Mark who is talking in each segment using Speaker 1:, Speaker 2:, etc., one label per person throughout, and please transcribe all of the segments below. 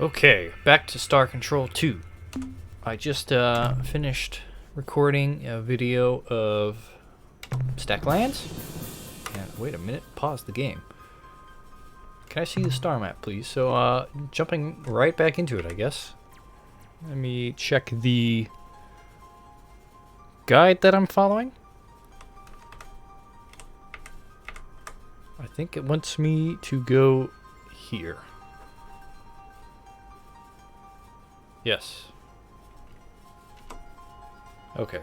Speaker 1: Okay, back to Star Control 2. I just finished recording a video of Stack Lands. And wait a minute, pause the game. Can I see the star map, please? So, jumping right back into it, I guess. Let me check the guide that I'm following. I think it wants me to go here. Yes. Okay.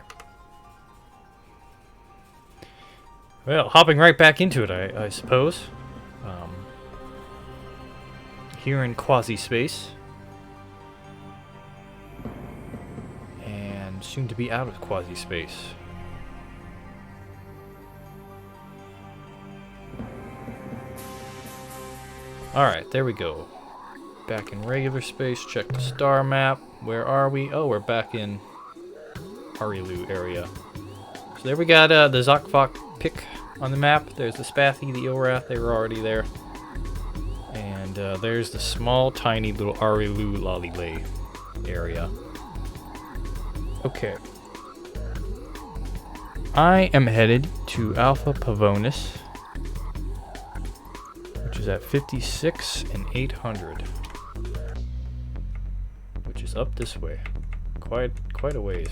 Speaker 1: Well, hopping right back into it, I suppose. Here in quasi-space. And soon to be out of quasi-space. Alright, there we go. Back in regular space, check the star map. Where are we? Oh, we're back in Arilou area. So there we got the Zokfok pick on the map. There's the Spathy, the Ilrath, they were already there. And there's the small, tiny little Arilou Lollylay area. Okay. I am headed to Alpha Pavonis, which is at 56 and 800. Which is up this way. Quite a ways.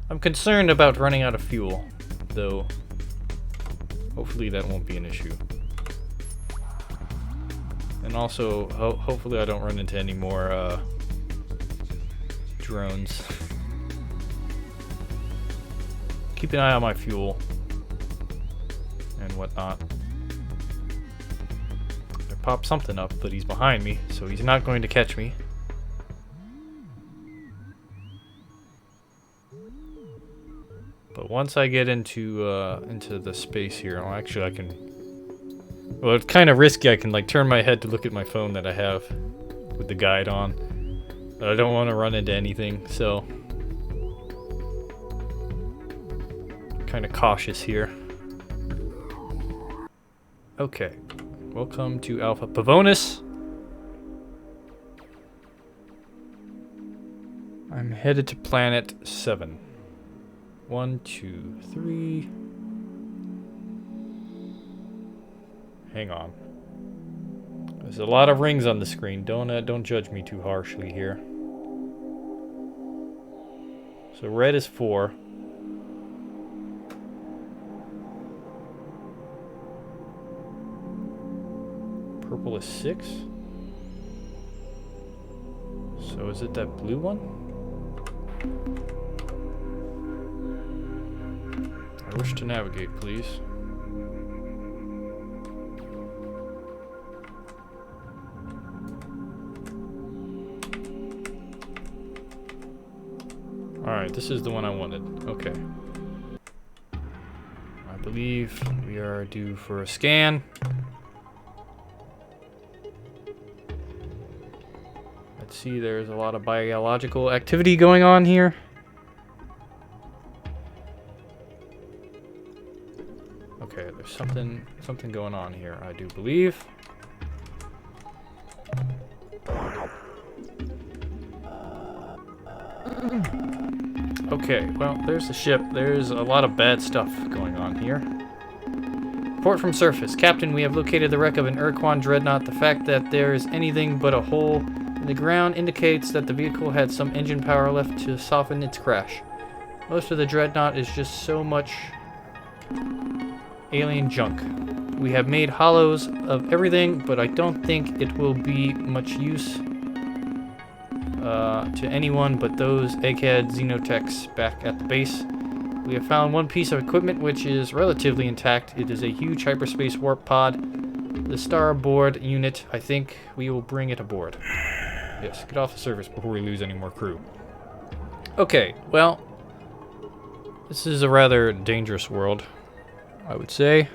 Speaker 1: I'm concerned about running out of fuel, though hopefully that won't be an issue. And also, hopefully I don't run into any more drones. Keep an eye on my fuel and whatnot. I popped something up, but he's behind me, so he's not going to catch me. But once I get into the space here, well, actually I can. Well, it's kind of risky. I can like turn my head to look at my phone that I have with the guide on, but I don't want to run into anything, so kind of cautious here. Okay, welcome to Alpha Pavonis. I'm headed to planet 7. 1, 2, 3. Hang on. There's a lot of rings on the screen. Don't judge me too harshly here. So red is 4. Purple is 6. So is it that blue one? I wish to navigate, please. Alright, this is the one I wanted. Okay. I believe we are due for a scan. Let's see, there's a lot of biological activity going on here. Okay, there's something going on here, I do believe. Okay, well, there's the ship. There's a lot of bad stuff going on here. Report from surface. Captain, we have located the wreck of an Urquan dreadnought. The fact that there is anything but a hole in the ground indicates that the vehicle had some engine power left to soften its crash. Most of the dreadnought is just so much alien junk. We have made hollows of everything, but I don't think it will be much use to anyone but those egghead xenotechs back at the base. We have found one piece of equipment which is relatively intact. It is a huge hyperspace warp pod. The starboard unit. I think we will bring it aboard. Yes, get off the surface before we lose any more crew. Okay, well, this is a rather dangerous world, I would say.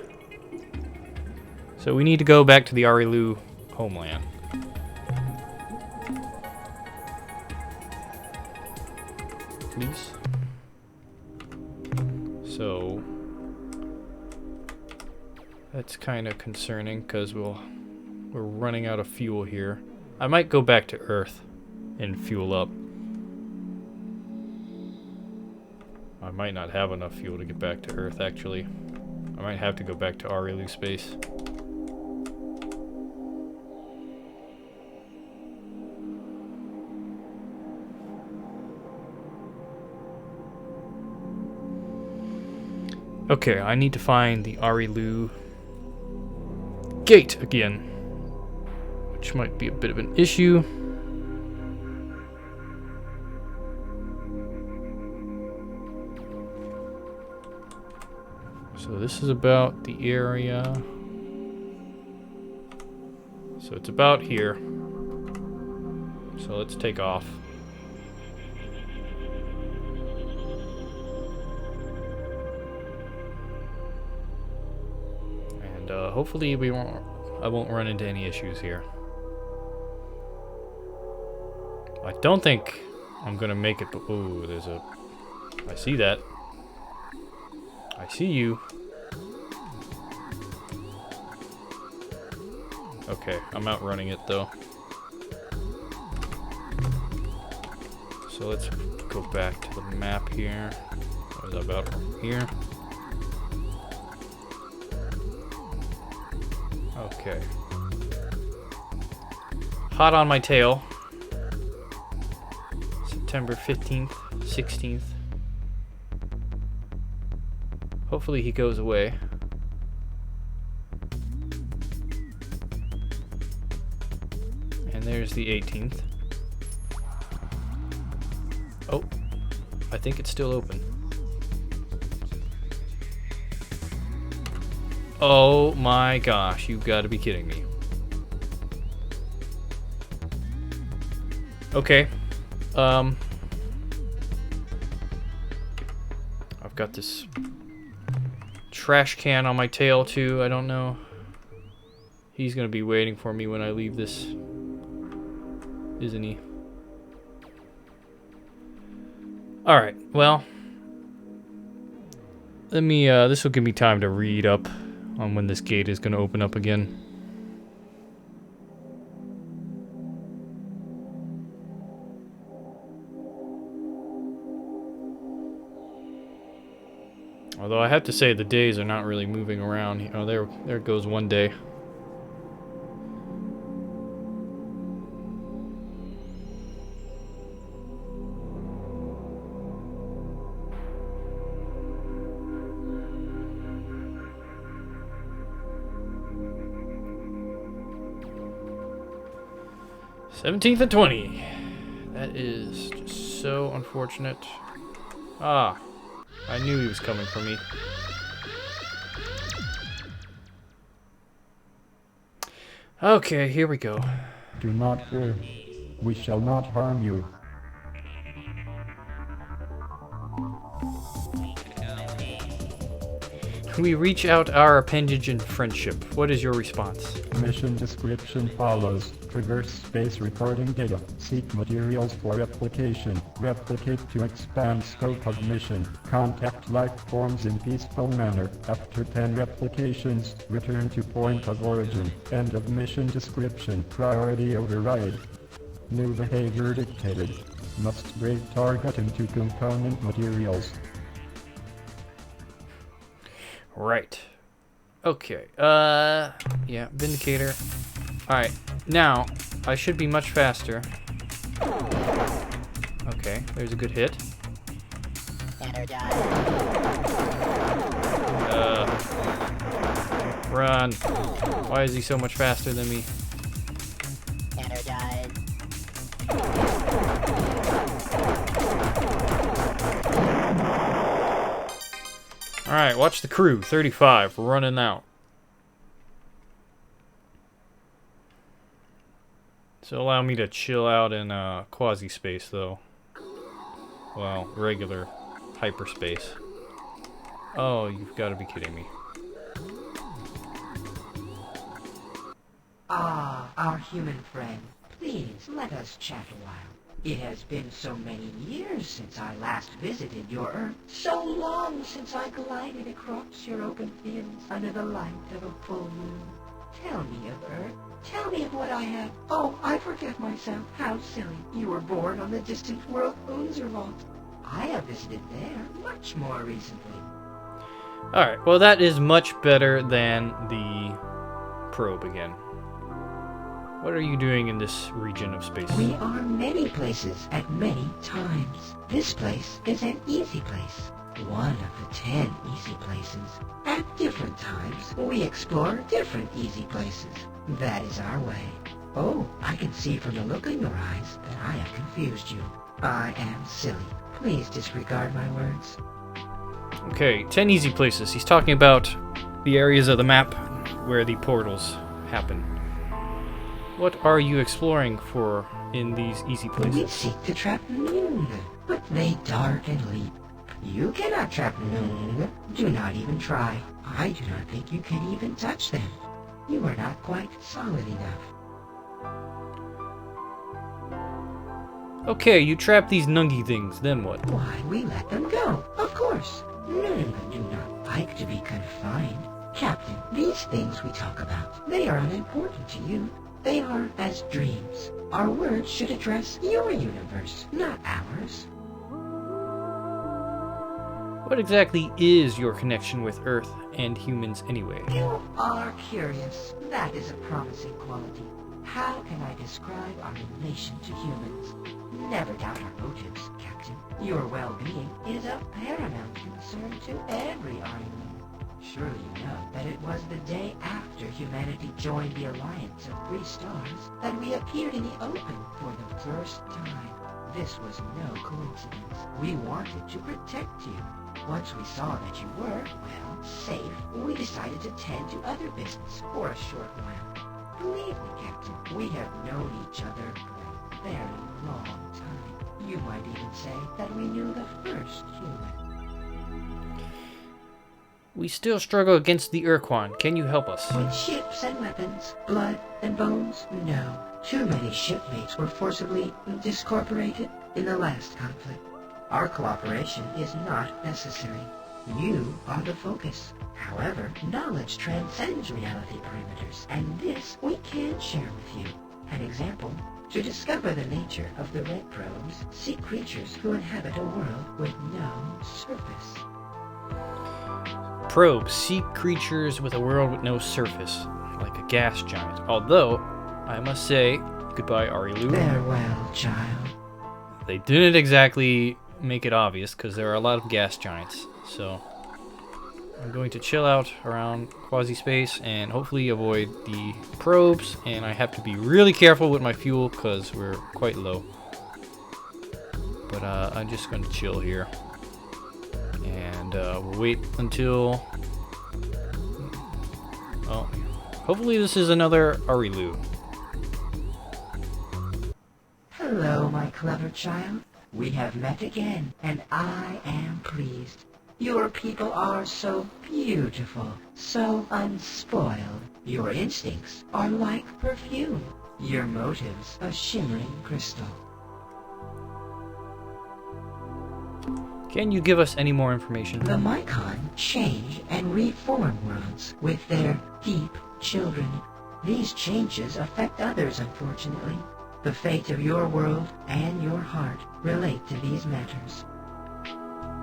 Speaker 1: So we need to go back to the Arilou homeland. Please. So that's kind of concerning because we're running out of fuel here. I might go back to Earth and fuel up. I might not have enough fuel to get back to Earth, actually. I might have to go back to Arilou space. Okay, I need to find the Arilou gate again, which might be a bit of an issue. So this is about the area. So it's about here. So let's take off. And hopefully I won't run into any issues here. I don't think I'm gonna make it, but ooh, there's a... I see that. I see you. Okay, I'm outrunning it though. So let's go back to the map here. What is about here? Okay. Hot on my tail. September 15th, 16th. Hopefully he goes away. And there's the 18th. Oh, I think it's still open. Oh my gosh, you've got to be kidding me. Okay. I've got this trash can on my tail too. I don't know. He's gonna be waiting for me when I leave this, isn't he? Alright, well, let me, this will give me time to read up on when this gate is gonna open up again. Although I have to say the days are not really moving around. You know, there goes one day. '17th and 20. That is just so unfortunate. Ah. I knew he was coming for me. Okay, here we go.
Speaker 2: Do not fear. We shall not harm you.
Speaker 1: We reach out our appendage in friendship. What is your response?
Speaker 2: Mission description follows. Traverse space recording data. Seek materials for replication. Replicate to expand scope of mission. Contact life forms in peaceful manner. After 10 replications, return to point of origin. End of mission description. Priority override. New behavior dictated. Must break target into component materials.
Speaker 1: Right. Okay. Yeah, Vindicator. Alright. Now, I should be much faster. Okay, there's a good hit. Run. Why is he so much faster than me? Alright, watch the crew. 35. We're running out. So allow me to chill out in quasi-space, though. Well, regular hyperspace. Oh, you've got to be kidding me.
Speaker 3: Ah, our human friend. Please, let us chat a while. It has been so many years since I last visited your Earth. So long since I glided across your open fields under the light of a full moon. Tell me of Earth. Tell me of what I have. Oh, I forget myself. How silly. You were born on the distant world Unzerwald. I have visited there much more recently.
Speaker 1: Alright, well that is much better than the probe again. What are you doing in this region of space?
Speaker 3: We are many places at many times. This place is an easy place. One of the 10 easy places. At different times, we explore different easy places. That is our way. Oh, I can see from the look in your eyes that I have confused you. I am silly. Please disregard my words.
Speaker 1: Okay, 10 easy places. He's talking about the areas of the map where the portals happen. What are you exploring for in these easy places?
Speaker 3: We seek to trap Noon, but they dart and leap. You cannot trap Noon. Do not even try. I do not think you can even touch them. You are not quite solid enough.
Speaker 1: Okay, you trap these nungy things, then what?
Speaker 3: Why, we let them go, of course. None do not like to be confined. Captain, these things we talk about, they are unimportant to you. They are as dreams. Our words should address your universe, not ours.
Speaker 1: What exactly is your connection with Earth and humans anyway?
Speaker 3: You are curious. That is a promising quality. How can I describe our relation to humans? Never doubt our motives, Captain. Your well-being is of paramount concern to every Arilou. Surely you know that it was the day after humanity joined the alliance of 3 stars that we appeared in the open for the first time. This was no coincidence. We wanted to protect you. Once we saw that you were, well, safe, we decided to tend to other business for a short while. Believe me, Captain, we have known each other for a very long time. You might even say that we knew the first human.
Speaker 1: We still struggle against the Urquan. Can you help us?
Speaker 3: With ships and weapons, blood and bones, no. Too many shipmates were forcibly discorporated in the last conflict. Our cooperation is not necessary. You are the focus. However, knowledge transcends reality perimeters, and this we can share with you. An example, to discover the nature of the red probes, seek creatures who inhabit a world with no surface.
Speaker 1: Probe. Seek creatures with a world with no surface, like a gas giant. Although, I must say, goodbye Arilou.
Speaker 3: Farewell, child.
Speaker 1: They didn't exactly make it obvious, because there are a lot of gas giants. So, I'm going to chill out around quasi-space and hopefully avoid the probes. And I have to be really careful with my fuel, because we're quite low. But I'm just going to chill here. And we'll wait until... Oh, hopefully this is another Arilou.
Speaker 3: Hello, my clever child. We have met again, and I am pleased. Your people are so beautiful, so unspoiled. Your instincts are like perfume. Your motives a shimmering crystal.
Speaker 1: Can you give us any more information?
Speaker 3: The Mycon change and reform worlds with their deep children. These changes affect others, unfortunately. The fate of your world and your heart relate to these matters.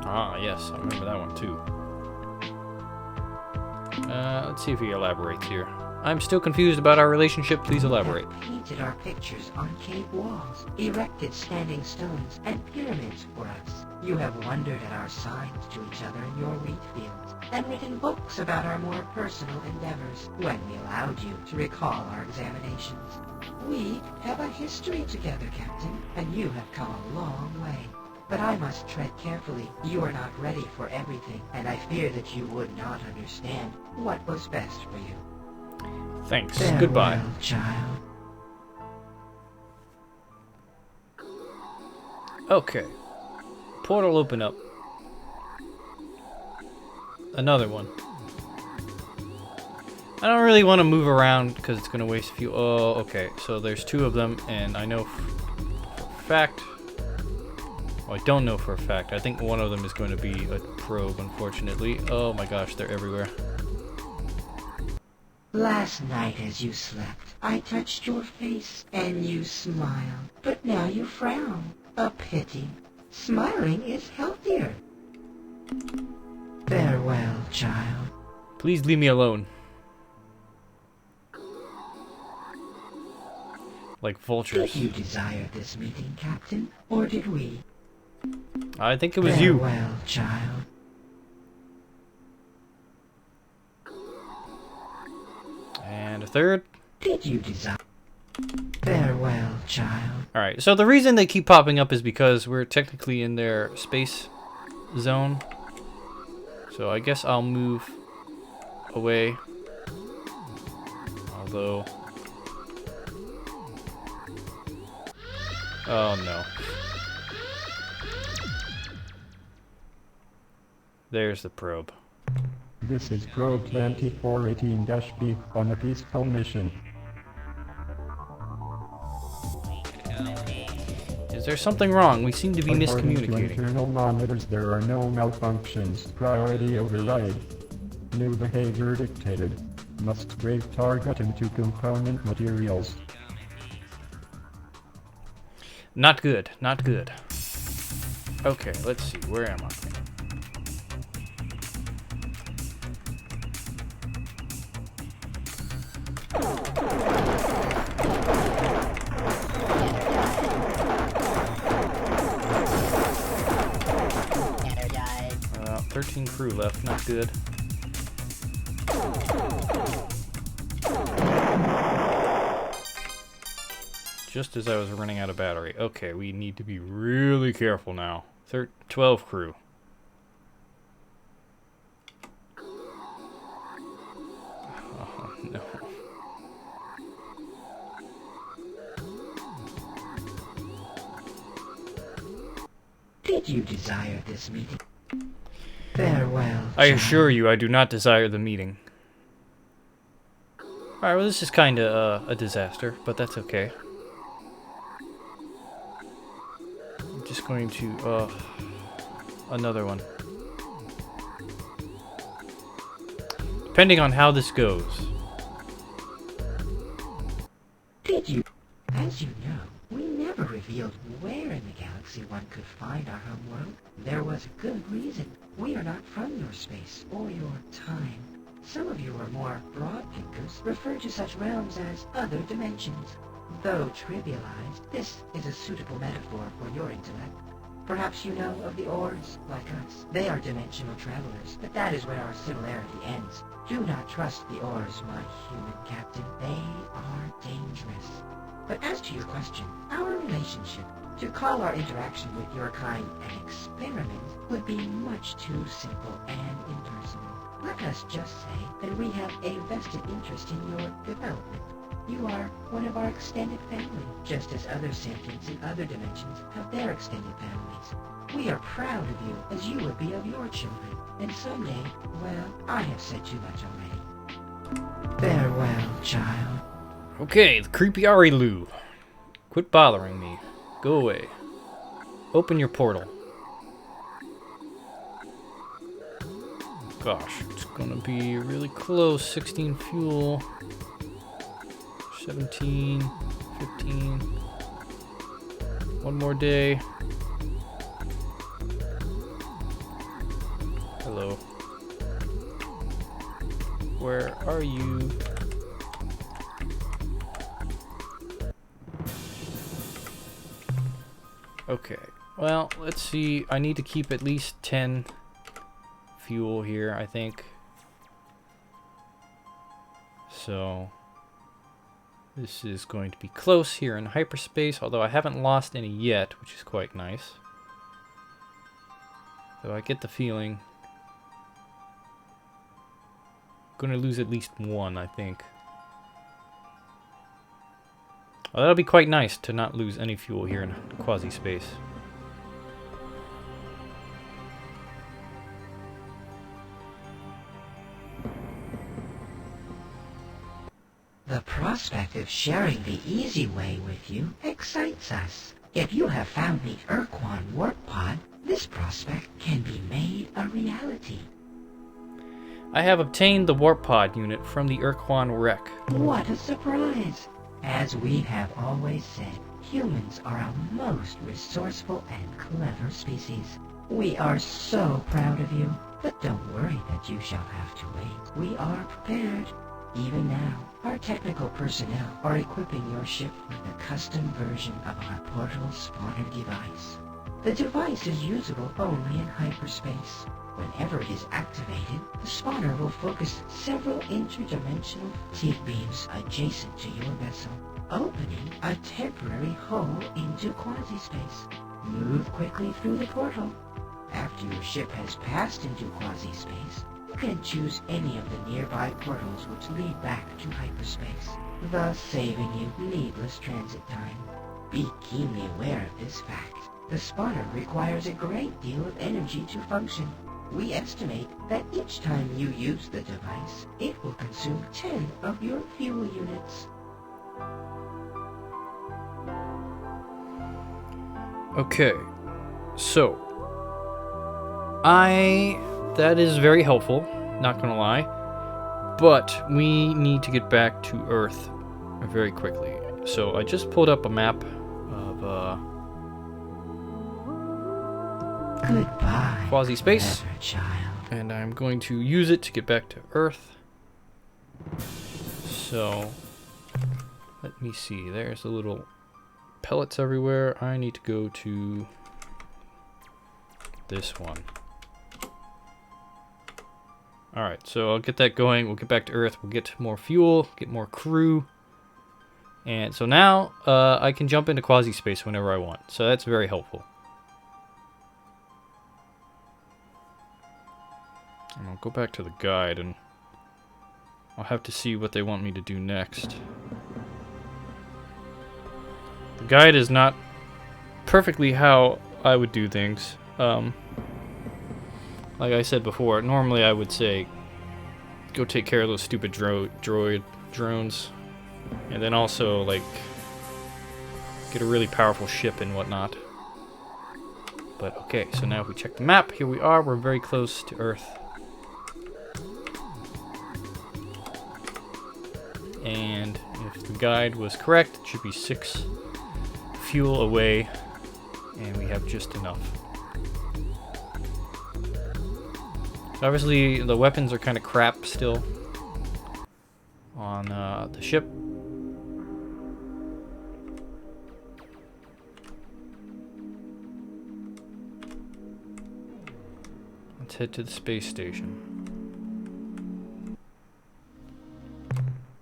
Speaker 1: Ah, yes, I remember that one too. Let's see if he elaborates here. I'm still confused about our relationship. Please elaborate.
Speaker 3: We have painted our pictures on cave walls, erected standing stones, and pyramids for us. You have wondered at our signs to each other in your wheat fields, and written books about our more personal endeavors when we allowed you to recall our examinations. We have a history together, Captain, and you have come a long way. But I must tread carefully. You are not ready for everything, and I fear that you would not understand what was best for you.
Speaker 1: Thanks.
Speaker 3: Farewell,
Speaker 1: Goodbye.
Speaker 3: child.
Speaker 1: Okay. Portal open up. Another one. I don't really want to move around because it's going to waste fuel. Oh, okay. So there's 2 of them, and I know for a fact... Well, I don't know for a fact. I think one of them is going to be a probe, unfortunately. Oh my gosh, they're everywhere.
Speaker 3: Last night as you slept, I touched your face and you smiled, but now you frown. A pity. Smiling is healthier. Farewell, child.
Speaker 1: Please leave me alone. Like vultures.
Speaker 3: Did you desire this meeting, Captain, or did we?
Speaker 1: I think it was you.
Speaker 3: Farewell, child.
Speaker 1: And a third.
Speaker 3: Did you desire? Farewell, child.
Speaker 1: Alright, so the reason they keep popping up is because we're technically in their space zone. So I guess I'll move away. Although... oh no. There's the probe.
Speaker 2: This is Probe 2418-B on a peaceful mission.
Speaker 1: Is there something wrong? We seem to be
Speaker 2: According to
Speaker 1: miscommunicating.
Speaker 2: internal monitors, there are no malfunctions. Priority override. New behavior dictated. Must break target into component materials.
Speaker 1: Not good, not good. Okay, let's see, where am I? 13 crew left, not good. Just as I was running out of battery. Okay, we need to be really careful now. 12 crew. Oh, no.
Speaker 3: Did you desire this meeting? Farewell.
Speaker 1: I assure you, I do not desire the meeting. Alright, well this is kinda a disaster, but that's okay. I'm just going to, another one. Depending on how this goes.
Speaker 3: Did you? As you know, we never revealed where in the galaxy one could find our home world. There was a good reason. We are not from your space or your time. Some of you are more broad thinkers, refer to such realms as other dimensions. Though trivialized, this is a suitable metaphor for your intellect. Perhaps you know of the Ors, like us. They are dimensional travelers, but that is where our similarity ends. Do not trust the Ors, my human captain. They are dangerous. But as to your question, our relationship, to call our interaction with your kind an experiment, would be much too simple and impersonal. Let us just say that we have a vested interest in your development. You are one of our extended family, just as other sentients in other dimensions have their extended families. We are proud of you as you would be of your children, and someday, well, I have said too much already. Farewell, child.
Speaker 1: Okay, the creepy Arilou. Quit bothering me. Go away. Open your portal. Gosh, it's gonna be really close. 16 fuel. 17, 15. One more day. Hello. Where are you? Okay, well, let's see. I need to keep at least 10 fuel here, I think. So, this is going to be close here in hyperspace, although I haven't lost any yet, which is quite nice. Though I get the feeling I'm going to lose at least one, I think. Well, that'll be quite nice to not lose any fuel here in quasi-space.
Speaker 3: The prospect of sharing the easy way with you excites us. If you have found the Urquan warp pod, this prospect can be made a reality.
Speaker 1: I have obtained the warp pod unit from the Urquan wreck.
Speaker 3: What a surprise! As we have always said, humans are a most resourceful and clever species. We are so proud of you, but don't worry that you shall have to wait. We are prepared. Even now, our technical personnel are equipping your ship with a custom version of our portal spawner device. The device is usable only in hyperspace. Whenever it is activated, the spawner will focus several interdimensional fatigue beams adjacent to your vessel, opening a temporary hole into quasi-space. Move quickly through the portal. After your ship has passed into quasi-space, you can choose any of the nearby portals which lead back to hyperspace, thus saving you needless transit time. Be keenly aware of this fact. The spawner requires a great deal of energy to function. We estimate that each time you use the device, it will consume 10 of your fuel units.
Speaker 1: Okay, so that is very helpful, not gonna lie, but we need to get back to Earth very quickly. So I just pulled up a map of
Speaker 3: Goodbye,
Speaker 1: quasi-space,
Speaker 3: clever child.
Speaker 1: and I'm going to use it to get back to Earth. So let me see, there's the little pellets everywhere. I need to go to this one. Alright, so I'll get that going. We'll get back to Earth. We'll get more fuel, get more crew. And so now I can jump into quasi-space whenever I want. So that's very helpful. And I'll go back to the guide and I'll have to see what they want me to do next. The guide is not perfectly how I would do things. Like I said before, normally I would say go take care of those stupid drones, and then also like get a really powerful ship and whatnot. But okay, so now if we check the map, here we are. We're very close to Earth. And if the guide was correct, it should be 6 fuel away, and we have just enough. So obviously the weapons are kind of crap still on the ship. Let's head to the space station.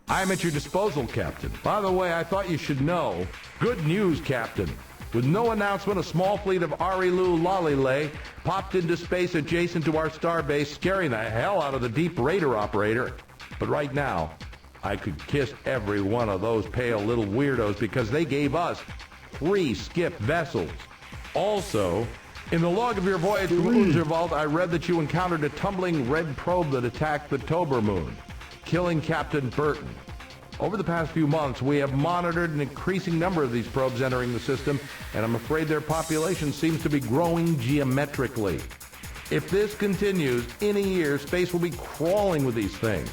Speaker 4: I'm at your disposal, Captain. By the way, I thought you should know. Good news, Captain. With no announcement, a small fleet of Arilou Lalile popped into space adjacent to our starbase, scaring the hell out of the deep raider operator. But right now, I could kiss every one of those pale little weirdos because they gave us 3 skip vessels. Also, in the log of your voyage from Ungervald, I read that you encountered a tumbling red probe that attacked the Tober moon, killing Captain Burton. Over the past few months, we have monitored an increasing number of these probes entering the system, and I'm afraid their population seems to be growing geometrically. If this continues, in a year, space will be crawling with these things.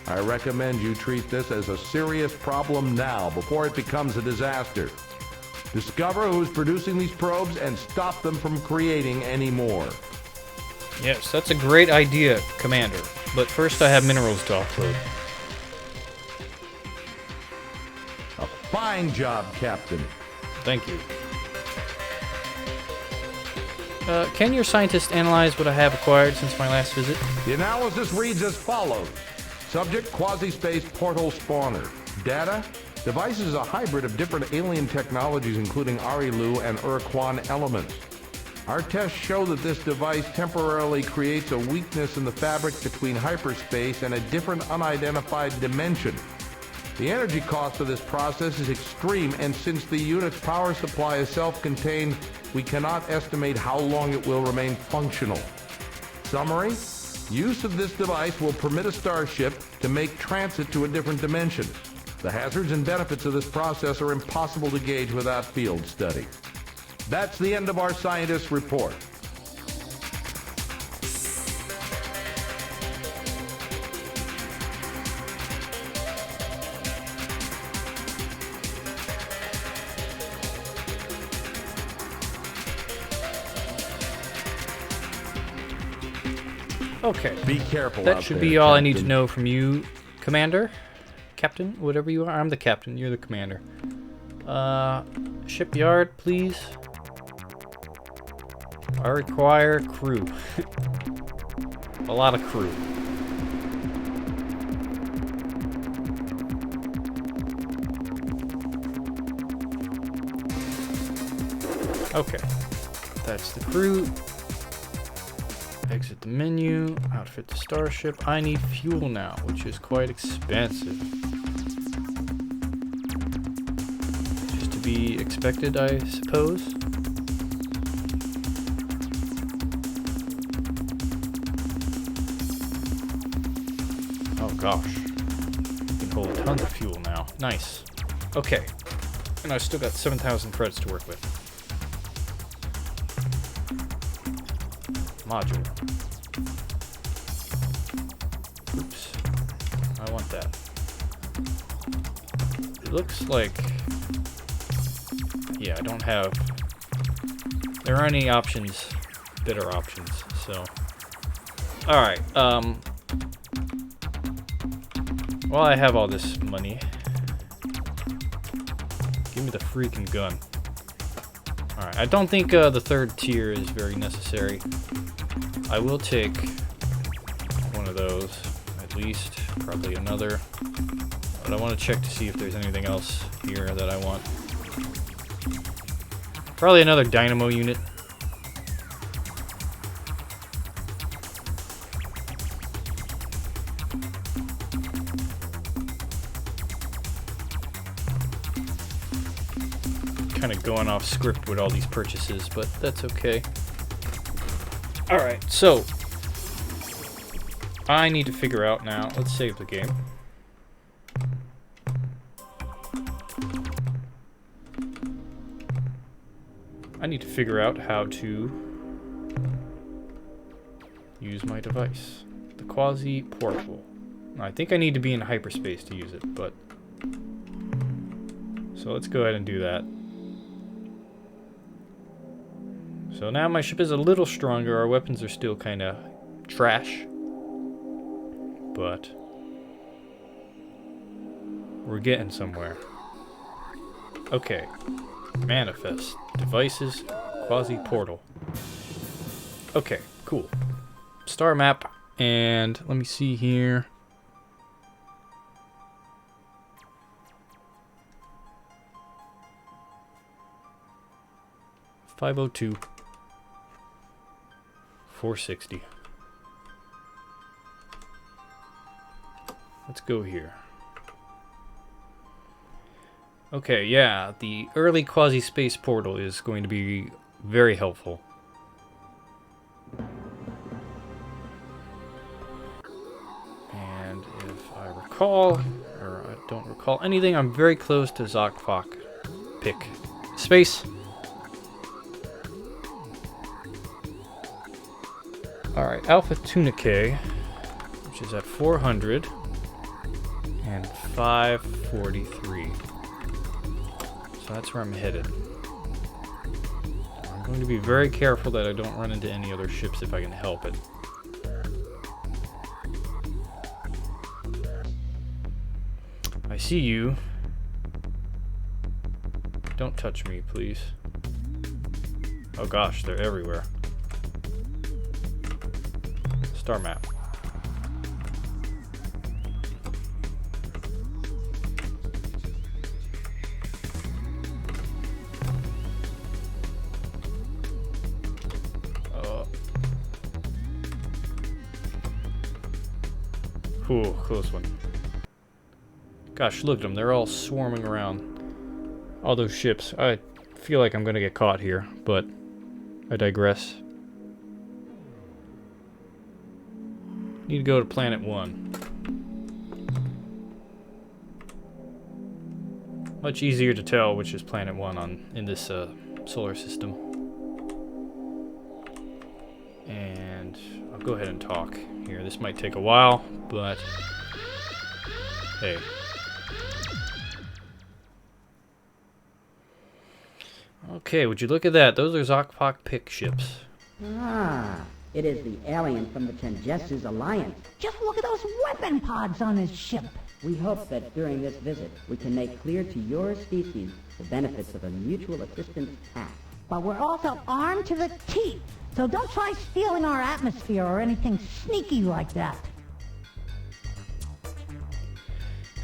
Speaker 4: I recommend you treat this as a serious problem now, before it becomes a disaster. Discover who's producing these probes and stop them from creating any more.
Speaker 1: Yes, that's a great idea, Commander. But first I have minerals to offload.
Speaker 4: A fine job, Captain.
Speaker 1: Thank you. Can your scientist analyze what I have acquired since my last visit?
Speaker 4: The analysis reads as follows. Subject, quasi-space portal spawner. Data, device is a hybrid of different alien technologies including Arilou and Urquan elements. Our tests show that this device temporarily creates a weakness in the fabric between hyperspace and a different unidentified dimension. The energy cost of this process is extreme, and since the unit's power supply is self-contained, we cannot estimate how long it will remain functional. Summary: use of this device will permit a starship to make transit to a different dimension. The hazards and benefits of this process are impossible to gauge without field study. That's the end of our scientist's report.
Speaker 1: Okay.
Speaker 4: Be careful
Speaker 1: That
Speaker 4: out
Speaker 1: should
Speaker 4: there,
Speaker 1: be all I need to
Speaker 4: Captain.
Speaker 1: know from you, Commander. Captain, whatever you are. I'm the captain. You're the commander. Shipyard, please. I require crew. A lot of crew. Okay. That's the crew. Exit the menu. Outfit the starship. I need fuel now, which is quite expensive. Just to be expected, I suppose. Oh gosh. You can hold tons of fuel now. Nice. Okay. And I still got 7,000 credits to work with. Module. Oops. I want that. It looks like... Yeah, I don't have... There aren't any options, better options, so... Alright, well, I have all this money. Give me the freaking gun. Alright, I don't think the third tier is very necessary. I will take one of those, at least. Probably another. But I want to check to see if there's anything else here that I want. Probably another dynamo unit. Kind of going off script with all these purchases, but that's okay. Alright, so I need to figure out now. Let's save the game. I need to figure out how to use my device. The quasi-portable. I think I need to be in hyperspace to use it, but... So let's go ahead and do that. So now my ship is a little stronger. Our weapons are still kind of trash. But we're getting somewhere. Okay. Manifest. Devices. Quasi-portal. Okay, cool. Star map. And let me see here. .502. 460. Let's go here. Okay, yeah, the early quasi-space portal is going to be very helpful. And if I recall, or I don't recall anything, I'm very close to Zokfok pick space. Alright, Alpha Tunicae, which is at 400 and 543. So that's where I'm headed. I'm going to be very careful that I don't run into any other ships if I can help it. I see you. Don't touch me, please. Oh gosh, they're everywhere. Star map. Ooh, close one. Gosh, look at them. They're all swarming around. All those ships. I feel like I'm gonna get caught here, but I digress. Need to go to planet 1. Much easier to tell which is planet 1 in this solar system. And I'll go ahead and talk here. This might take a while, but hey. Okay, would you look at that? Those are Zokfok pick ships.
Speaker 5: It is the alien from the Tenjessu's alliance.
Speaker 6: Just look at those weapon pods on his ship.
Speaker 5: We hope that during this visit, we can make clear to your species the benefits of a mutual assistance pact.
Speaker 6: But we're also armed to the teeth, so don't try stealing our atmosphere or anything sneaky like that.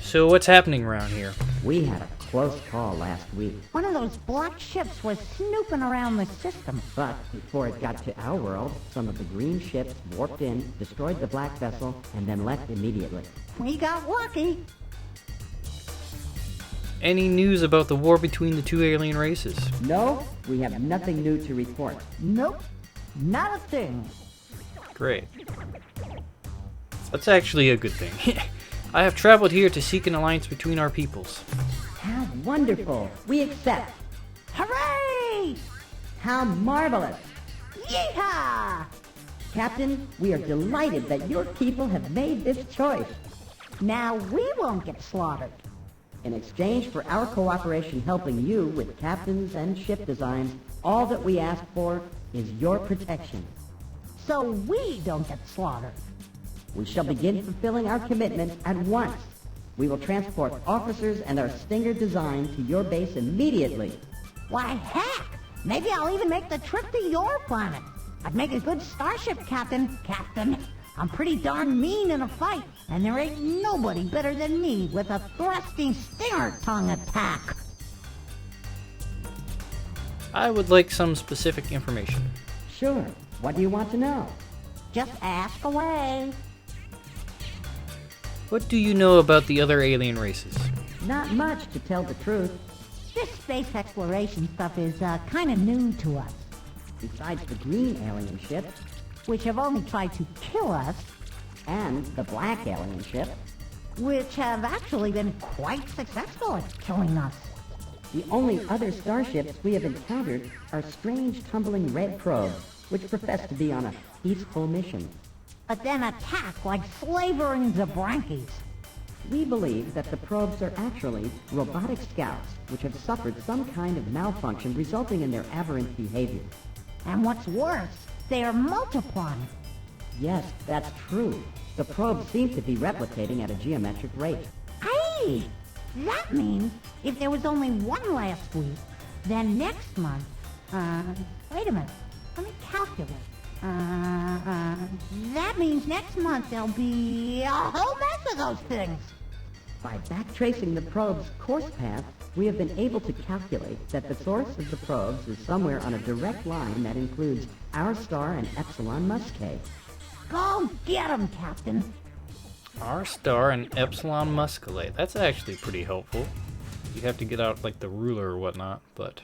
Speaker 1: So what's happening around here?
Speaker 5: We had a close call last week,
Speaker 6: One of those black ships was snooping around the system.
Speaker 5: but before it got to our world, some of the green ships warped in, destroyed the black vessel, and then left immediately.
Speaker 6: We got lucky.
Speaker 1: Any news about the war between the two alien races?
Speaker 5: No, we have nothing new to report.
Speaker 6: Nope, not a thing.
Speaker 1: Great. That's actually a good thing. I have traveled here to seek an alliance between our peoples.
Speaker 5: How wonderful! We accept!
Speaker 6: Hooray!
Speaker 5: How marvelous!
Speaker 6: Yeehaw!
Speaker 5: Captain, we are delighted that your people have made this choice.
Speaker 6: Now we won't get slaughtered.
Speaker 5: In exchange for our cooperation helping you with captains and ship designs, all that we ask for is your protection.
Speaker 6: So we don't get slaughtered.
Speaker 5: We shall begin fulfilling our commitment at once. We will transport officers and our Stinger design to your base immediately.
Speaker 6: Why, heck! Maybe I'll even make the trip to your planet. I'd make a good starship captain. I'm pretty darn mean in a fight, and there ain't nobody better than me with a thrusting stinger tongue attack.
Speaker 1: I would like some specific information.
Speaker 5: Sure. What do you want to know?
Speaker 6: Just ask away.
Speaker 1: What do you know about the other alien races?
Speaker 5: Not much, to tell the truth.
Speaker 6: This space exploration stuff is kind of new to us,
Speaker 5: Besides the green alien ship
Speaker 6: which have only tried to kill us,
Speaker 5: and the black alien ship,
Speaker 6: which have actually been quite successful at killing us.
Speaker 5: the only other starships we have encountered are strange tumbling red probes, which profess to be on a peaceful mission.
Speaker 6: But then attack like slavering Zabrankies.
Speaker 5: We believe that the probes are actually robotic scouts, which have suffered some kind of malfunction resulting in their aberrant behavior.
Speaker 6: And what's worse, they are multiplying.
Speaker 5: Yes, that's true. The probes seem to be replicating at a geometric rate.
Speaker 6: Hey! That means if there was only one last week, then next month, wait a minute, let me calculate. That means next month there'll be a whole mess of those things.
Speaker 5: By backtracing the probe's course path, we have been able to calculate that the source of the probes is somewhere on a direct line that includes our star and Epsilon Muscae.
Speaker 6: Go get 'em, Captain.
Speaker 1: R star and Epsilon Musculae. That's actually pretty helpful. You have to get out like the ruler or whatnot, but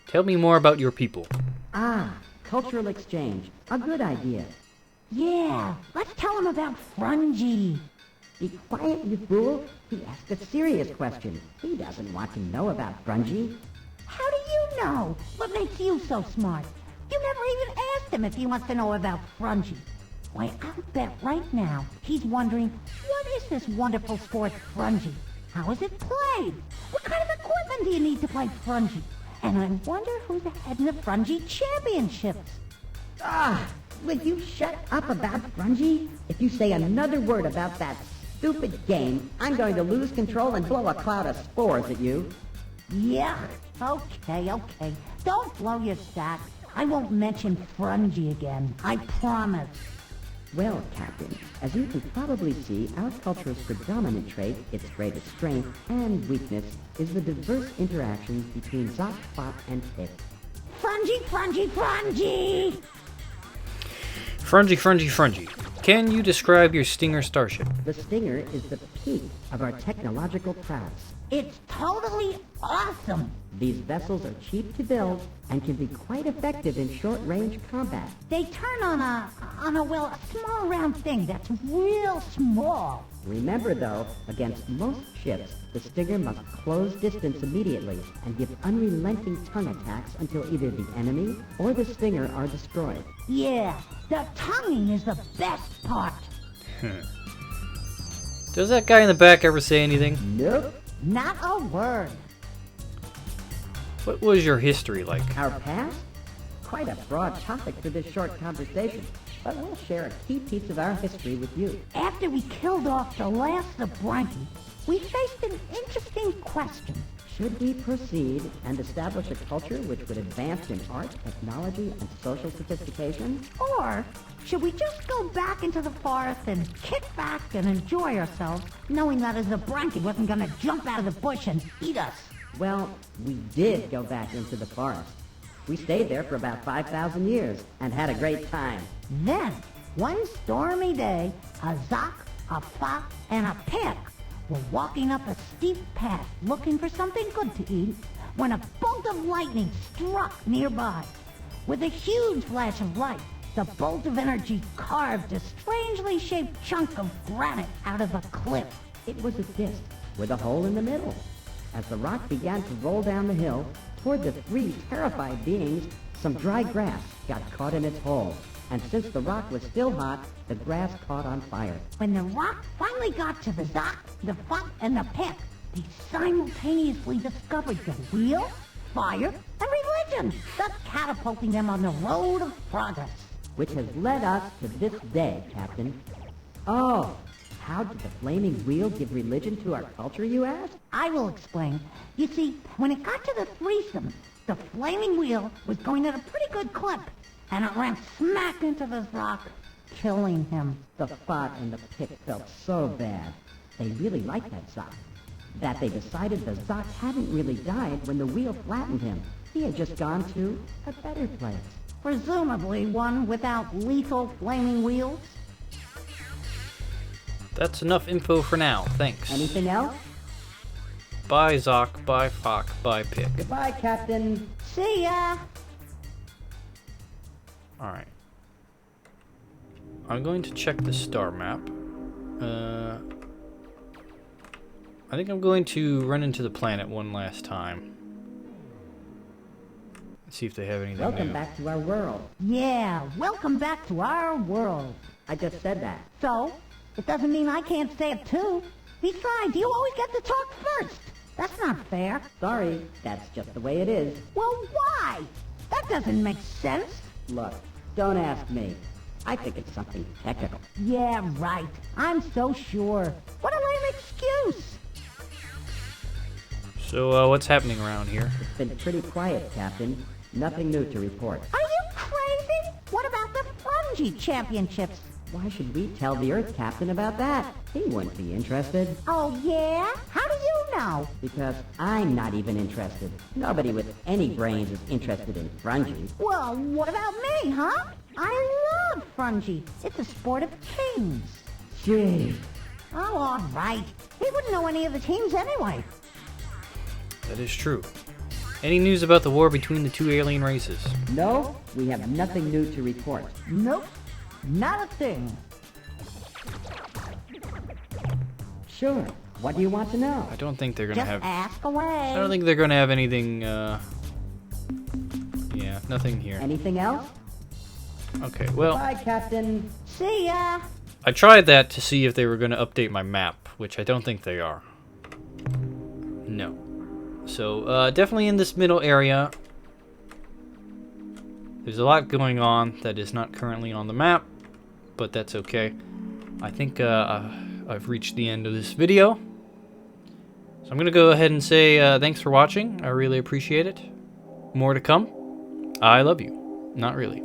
Speaker 1: tell me more about your people.
Speaker 5: Ah, cultural exchange. A good idea.
Speaker 6: Yeah, let's tell 'em about Frungy.
Speaker 5: Be quiet, you fool. He asked a serious question. He doesn't want to know about Frungy.
Speaker 6: How do you know? What makes you so smart? You never even asked him if he wants to know about Frungy. Why, I'll bet right now he's wondering, what is this wonderful sport Frungy? How is it played? What kind of equipment do you need to play Frungy? And I wonder who's ahead in the Frungy championships.
Speaker 5: Ah, will you shut up about Frungy? If you say another word about that stupid game, I'm going to lose control and blow a cloud of spores at you.
Speaker 6: Yeah, okay. Don't blow your stack. I won't mention Frungy again. I promise.
Speaker 5: Well, Captain, as you can probably see, our culture's predominant trait, its greatest strength and weakness, is the diverse interactions between Zot, Spot, and Pit.
Speaker 6: Frungy!
Speaker 1: Frungy. Can you describe your Stinger starship?
Speaker 5: The Stinger is the peak of our technological prowess.
Speaker 6: It's totally awesome.
Speaker 5: These vessels are cheap to build and can be quite effective in short-range combat.
Speaker 6: They turn on a small round thing that's real small.
Speaker 5: Remember, though, against most ships, the Stinger must close distance immediately and give unrelenting tongue attacks until either the enemy or the Stinger are destroyed.
Speaker 6: Yeah, the tonguing is the best part.
Speaker 1: Does that guy in the back ever say anything?
Speaker 5: Nope.
Speaker 6: Not a word.
Speaker 1: What was your history like?
Speaker 5: Our past? Quite a broad topic for this short conversation. but we'll share a key piece of our history with you.
Speaker 6: After we killed off the last of Branky, we faced an interesting question.
Speaker 5: Should we proceed and establish a culture which would advance in art, technology, and social sophistication?
Speaker 6: Or should we just go back into the forest and kick back and enjoy ourselves, knowing that a Zabranki wasn't going to jump out of the bush and eat us?
Speaker 5: Well, we did go back into the forest. We stayed there for about 5,000 years and had a great time.
Speaker 6: Then, one stormy day, a Zok, a Fok, and a Pek were walking up a steep path looking for something good to eat when a bolt of lightning struck nearby. With a huge flash of light, the bolt of energy carved a strangely shaped chunk of granite out of a cliff.
Speaker 5: It was a disc with a hole in the middle. As the rock began to roll down the hill toward the three terrified beings, some dry grass got caught in its hole. And since the rock was still hot, the grass caught on fire.
Speaker 6: When the rock finally got to the Zok, the Fok, and the Pek, they simultaneously discovered the wheel, fire, and religion, thus catapulting them on the road of progress.
Speaker 5: Which has led us to this day, Captain. Oh, how did the flaming wheel give religion to our culture, you ask?
Speaker 6: I will explain. You see, when it got to the threesome, the flaming wheel was going at a pretty good clip, and it ran smack into the rock, killing him.
Speaker 5: The Fot and the Pit felt so bad. They really liked that Zok. That they decided the Zok hadn't really died when the wheel flattened him. He had just gone to a better place.
Speaker 6: Presumably one without lethal flaming wheels.
Speaker 1: That's enough info for now, thanks.
Speaker 5: Anything else?
Speaker 1: Bye Zok, bye Fok, bye Pik.
Speaker 5: Goodbye, Captain.
Speaker 6: See ya!
Speaker 1: Alright. I'm going to check the star map. I think I'm going to run into the planet one last time. Let's see if they have anything
Speaker 5: Welcome
Speaker 1: new.
Speaker 5: back to our world.
Speaker 6: Yeah, welcome back to our world.
Speaker 5: I just said that.
Speaker 6: So, it doesn't mean I can't say it too. Besides, you always get to talk first. That's not fair.
Speaker 5: Sorry, that's just the way it is.
Speaker 6: Well, why? That doesn't make sense.
Speaker 5: Look, don't ask me. I think it's something technical.
Speaker 6: Yeah, right. I'm so sure. What a lame excuse.
Speaker 1: So, what's happening around here?
Speaker 5: It's been pretty quiet, Captain. Nothing new to report.
Speaker 6: Are you crazy? What about the Fungi Championships?
Speaker 5: Why should we tell the Earth Captain about that? He wouldn't be interested.
Speaker 6: Oh, yeah? How do you know?
Speaker 5: Because I'm not even interested. Nobody with any brains is interested in fungi.
Speaker 6: Well, what about me, huh? I love Fungi. It's a sport of kings.
Speaker 5: Gee.
Speaker 6: Oh, all right. He wouldn't know any of the teams anyway.
Speaker 1: That is true. Any news about the war between the two alien races?
Speaker 5: No, we have nothing new to report.
Speaker 6: Nope. Not a thing.
Speaker 5: Sure. What do you want to know?
Speaker 1: I don't think they're gonna
Speaker 6: Just
Speaker 1: have...
Speaker 6: ask away.
Speaker 1: I don't think they're gonna have anything, Yeah, nothing here.
Speaker 5: Anything else?
Speaker 1: Okay, well...
Speaker 5: Bye, Captain.
Speaker 6: See ya.
Speaker 1: I tried that to see if they were gonna update my map, which I don't think they are. No. So, definitely in this middle area, there's a lot going on that is not currently on the map, but that's okay. I think I've reached the end of this video. So I'm going to go ahead and say thanks for watching. I really appreciate it. More to come. I love you. Not really.